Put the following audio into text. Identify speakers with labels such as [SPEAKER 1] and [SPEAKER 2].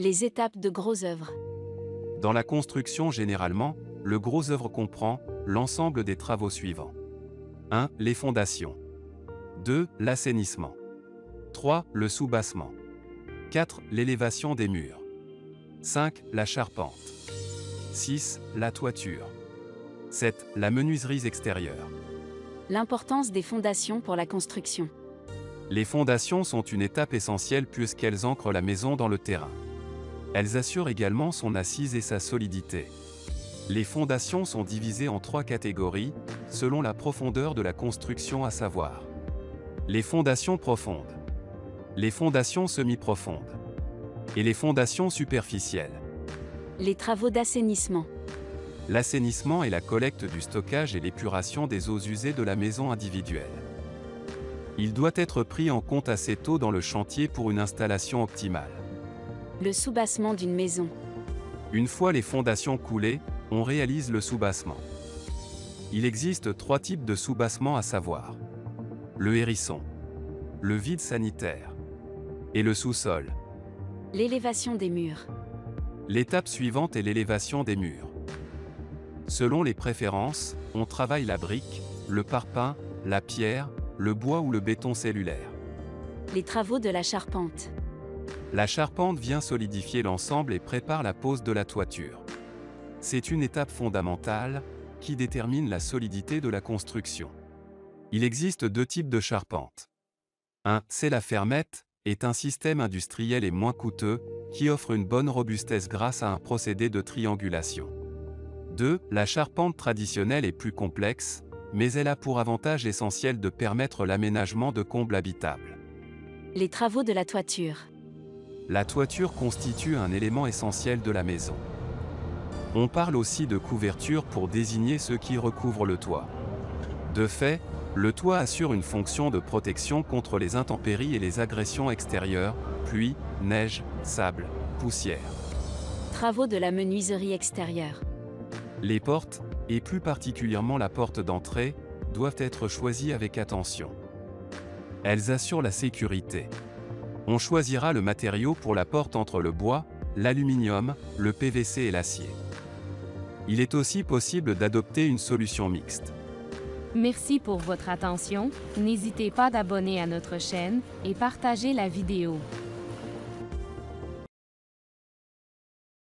[SPEAKER 1] Les étapes de gros œuvres.
[SPEAKER 2] Dans la construction généralement, le gros œuvre comprend l'ensemble des travaux suivants. 1. Les fondations. 2. L'assainissement. 3. Le soubassement. 4. L'élévation des murs. 5. La charpente. 6. La toiture. 7. La menuiserie extérieure.
[SPEAKER 1] L'importance des fondations pour la construction.
[SPEAKER 2] Les fondations sont une étape essentielle puisqu'elles ancrent la maison dans le terrain. Elles assurent également son assise et sa solidité. Les fondations sont divisées en 3 catégories, selon la profondeur de la construction à savoir. Les fondations profondes. Les fondations semi-profondes. Et les fondations superficielles.
[SPEAKER 1] Les travaux d'assainissement.
[SPEAKER 2] L'assainissement est la collecte du stockage et l'épuration des eaux usées de la maison individuelle. Il doit être pris en compte assez tôt dans le chantier pour une installation optimale.
[SPEAKER 1] Le soubassement d'une maison.
[SPEAKER 2] Une fois les fondations coulées, on réalise le soubassement. Il existe 3 types de soubassement à savoir. Le hérisson, le vide sanitaire et le sous-sol.
[SPEAKER 1] L'élévation des murs.
[SPEAKER 2] L'étape suivante est l'élévation des murs. Selon les préférences, on travaille la brique, le parpaing, la pierre, le bois ou le béton cellulaire.
[SPEAKER 1] Les travaux de la charpente.
[SPEAKER 2] La charpente vient solidifier l'ensemble et prépare la pose de la toiture. C'est une étape fondamentale qui détermine la solidité de la construction. Il existe 2 types de charpente. 1. C'est la fermette, est un système industriel et moins coûteux, qui offre une bonne robustesse grâce à un procédé de triangulation. 2. La charpente traditionnelle est plus complexe, mais elle a pour avantage essentiel de permettre l'aménagement de combles habitables.
[SPEAKER 1] Les travaux de la toiture.
[SPEAKER 2] La toiture constitue un élément essentiel de la maison. On parle aussi de couverture pour désigner ceux qui recouvrent le toit. De fait, le toit assure une fonction de protection contre les intempéries et les agressions extérieures, pluie, neige, sable, poussière.
[SPEAKER 1] Travaux de la menuiserie extérieure.
[SPEAKER 2] Les portes, et plus particulièrement la porte d'entrée, doivent être choisies avec attention. Elles assurent la sécurité. On choisira le matériau pour la porte entre le bois, l'aluminium, le PVC et l'acier. Il est aussi possible d'adopter une solution mixte.
[SPEAKER 3] Merci pour votre attention. N'hésitez pas d'abonner à notre chaîne et partager la vidéo.